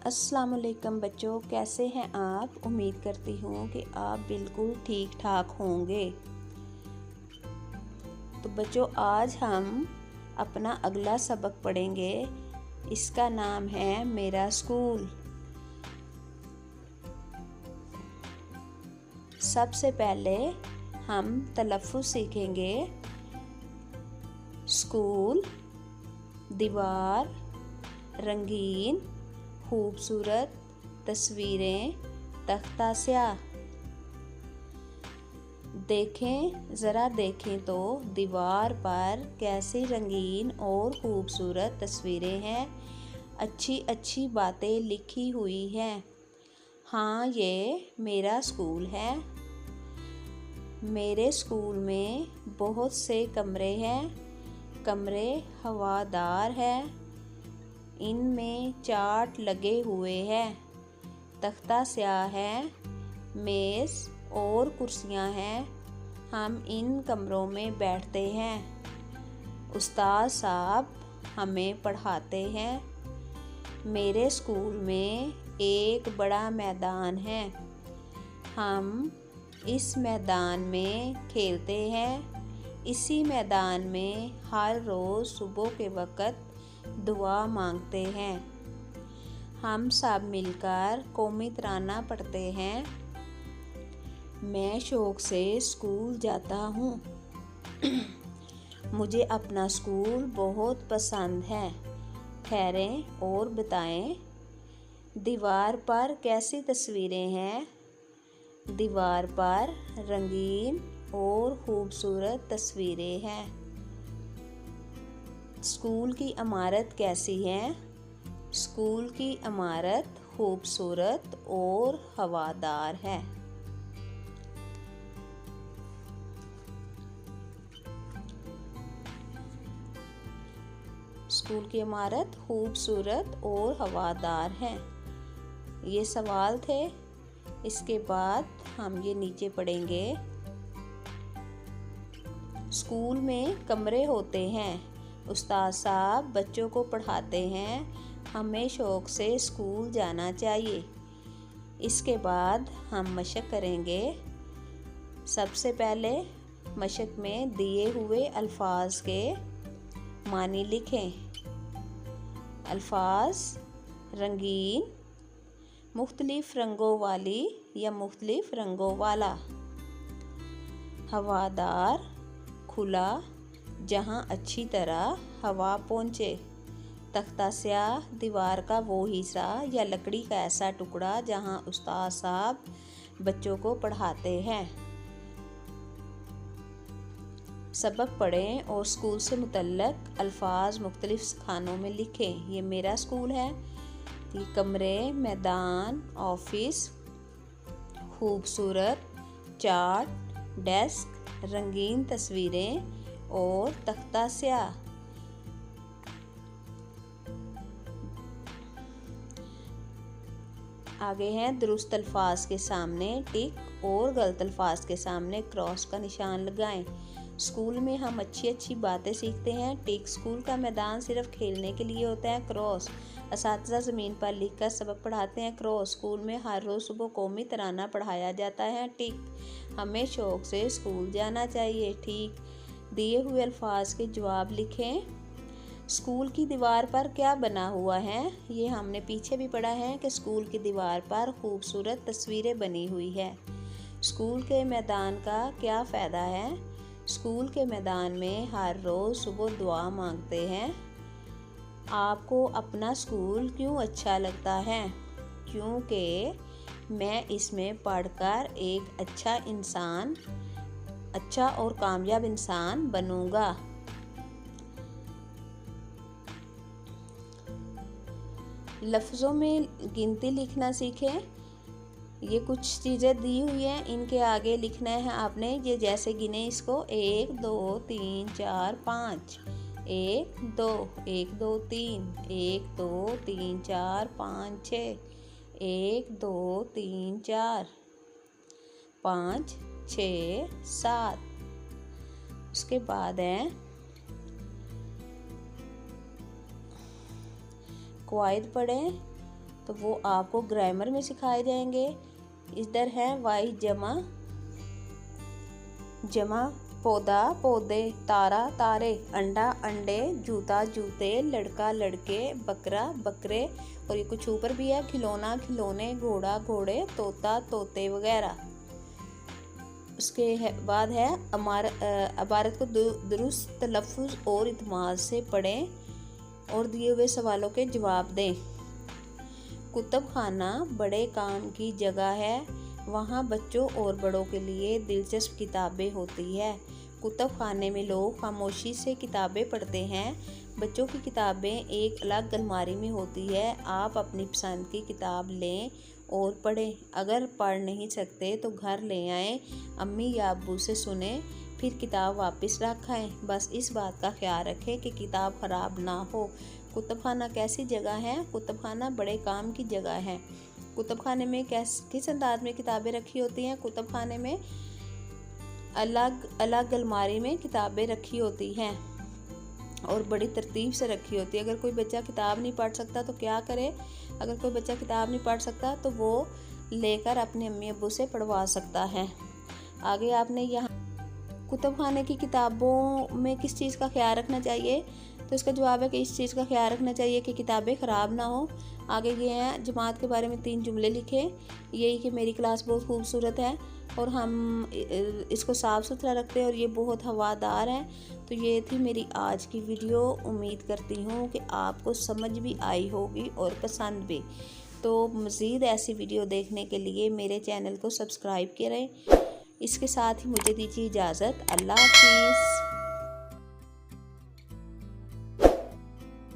अस्सलामुअलैकुम बच्चों, कैसे हैं आप। उम्मीद करती हूँ कि आप बिल्कुल ठीक ठाक होंगे। तो बच्चों, आज हम अपना अगला सबक पढ़ेंगे। इसका नाम है मेरा स्कूल। सबसे पहले हम तलफ़्फ़ुज़ सीखेंगे। स्कूल, दीवार, रंगीन, खूबसूरत, तस्वीरें, तख्ता स्याह। ज़रा देखें तो दीवार पर कैसी रंगीन और खूबसूरत तस्वीरें हैं। अच्छी अच्छी बातें लिखी हुई हैं। हाँ, ये मेरा स्कूल है। मेरे स्कूल में बहुत से कमरे हैं। कमरे हवादार हैं। इनमें चार्ट लगे हुए हैं। तख्ता स्याह है। मेज़ और कुर्सियां हैं। हम इन कमरों में बैठते हैं। उस्ताद साहब हमें पढ़ाते हैं। मेरे स्कूल में एक बड़ा मैदान है। हम इस मैदान में खेलते हैं। इसी मैदान में हर रोज़ सुबह के वक़्त दुआ मांगते हैं। हम सब मिलकर कौमी तराना पढ़ते हैं। मैं शौक़ से स्कूल जाता हूँ। मुझे अपना स्कूल बहुत पसंद है। ठहरें और बताएं, दीवार पर कैसी तस्वीरें हैं। दीवार पर रंगीन और खूबसूरत तस्वीरें हैं। स्कूल की इमारत कैसी है। स्कूल की इमारत खूबसूरत और हवादार है। स्कूल की इमारत खूबसूरत और हवादार है। ये सवाल थे। इसके बाद हम ये नीचे पढ़ेंगे। स्कूल में कमरे होते हैं। उस्ताद साहब बच्चों को पढ़ाते हैं। हमें शौक़ से स्कूल जाना चाहिए। इसके बाद हम मशक करेंगे। सबसे पहले मशक में दिए हुए अल्फाज के मानी लिखें। अल्फाज रंगीन, मुख्तलिफ रंगों वाली या मुख्तलिफ रंगों वाला। हवादार, खुला, जहाँ अच्छी तरह हवा पहुँचे। तख्ता स्याह, दीवार का वो हिस्सा या लकड़ी का ऐसा टुकड़ा जहाँ उस्ताद साहब बच्चों को पढ़ाते हैं। सबक पढ़ें और स्कूल से मुतल्लक अल्फाज मुख्तलिफ खानों में लिखें। ये मेरा स्कूल है। ये कमरे, मैदान, ऑफिस, खूबसूरत, चार्ट, डेस्क, रंगीन तस्वीरें और तख्ता स्याह। आगे हैं दुरुस्त अल्फाज के सामने टिक और गलत अल्फाज के सामने क्रॉस का निशान लगाएं। स्कूल में हम अच्छी अच्छी बातें सीखते हैं। टिक, स्कूल का मैदान सिर्फ खेलने के लिए होता है। क्रॉस, असातिज़ा ज़मीन पर लिखकर सबक पढ़ाते हैं। क्रॉस, स्कूल में हर रोज़ सुबह कौमी तराना पढ़ाया जाता है। टिक, हमें शौक़ से स्कूल जाना चाहिए। ठीक, दिए हुए अल्फाज के जवाब लिखें। स्कूल की दीवार पर क्या बना हुआ है। ये हमने पीछे भी पढ़ा है कि स्कूल की दीवार पर खूबसूरत तस्वीरें बनी हुई है। स्कूल के मैदान का क्या फ़ायदा है। स्कूल के मैदान में हर रोज़ सुबह दुआ मांगते हैं। आपको अपना स्कूल क्यों अच्छा लगता है। क्योंकि मैं इसमें पढ़कर एक अच्छा और कामयाब इंसान बनूंगा। लफ्ज़ों में गिनती लिखना सीखें। ये कुछ चीज़ें दी हुई हैं, इनके आगे लिखना है आपने। ये जैसे गिने इसको 1 2 3 4 5, 1 2 1 2 3, 1 2 3 4 5 6, 1 2 3 4 5 6 7। उसके बाद है कवायद पढ़ें। तो वो आपको ग्रामर में सिखाए जाएंगे। इधर है वाई जमा पौधा पौधे, तारा तारे, अंडा अंडे, जूता जूते, लड़का लड़के, बकरा बकरे, और ये कुछ ऊपर भी है, खिलौना खिलौने, घोड़ा घोड़े, तोता तोते वगैरह। उसके बाद है इबारत को दुरुस्त तलफ़ुज़ और इत्माद से पढ़ें और दिए हुए सवालों के जवाब दें। कुतुब खाना बड़े काम की जगह है, वहाँ बच्चों और बड़ों के लिए दिलचस्प किताबें होती है। कुतुब खाने में लोग खामोशी से किताबें पढ़ते हैं। बच्चों की किताबें एक अलग अलमारी में होती है। आप अपनी पसंद की किताब लें और पढ़ें। अगर पढ़ नहीं सकते तो घर ले आएं, अम्मी या अब्बू से सुने, फिर किताब वापस रख आएं। बस इस बात का ख्याल रखें कि किताब ख़राब ना हो। कुतुब खाना कैसी जगह है? कुतुब खाना बड़े काम की जगह है। कुतुब खाने में किस अंदाज में किताबें रखी होती हैं? कुतुब खाने में अलग अलग अलमारी में किताबें रखी होती हैं और बड़ी तरतीब से रखी होती है। अगर कोई बच्चा किताब नहीं पढ़ सकता तो क्या करे? अगर कोई बच्चा किताब नहीं पढ़ सकता तो वो लेकर अपने अम्मी अब्बू से पढ़वा सकता है। आगे आपने यहाँ कुतुब खाने की किताबों में किस चीज़ का ख्याल रखना चाहिए? तो इसका जवाब है कि इस चीज़ का ख्याल रखना चाहिए कि किताबें ख़राब ना हो। आगे ये हैं, जमात के बारे में 3 जुमले लिखे। यही कि मेरी क्लास बहुत खूबसूरत है और हम इसको साफ़ सुथरा रखते हैं और ये बहुत हवादार है। तो ये थी मेरी आज की वीडियो। उम्मीद करती हूँ कि आपको समझ भी आई होगी और पसंद भी। तो मज़ीद ऐसी वीडियो देखने के लिए मेरे चैनल को सब्सक्राइब करें। इसके साथ ही मुझे दीजिए इजाज़त। अल्लाह हाफिज़।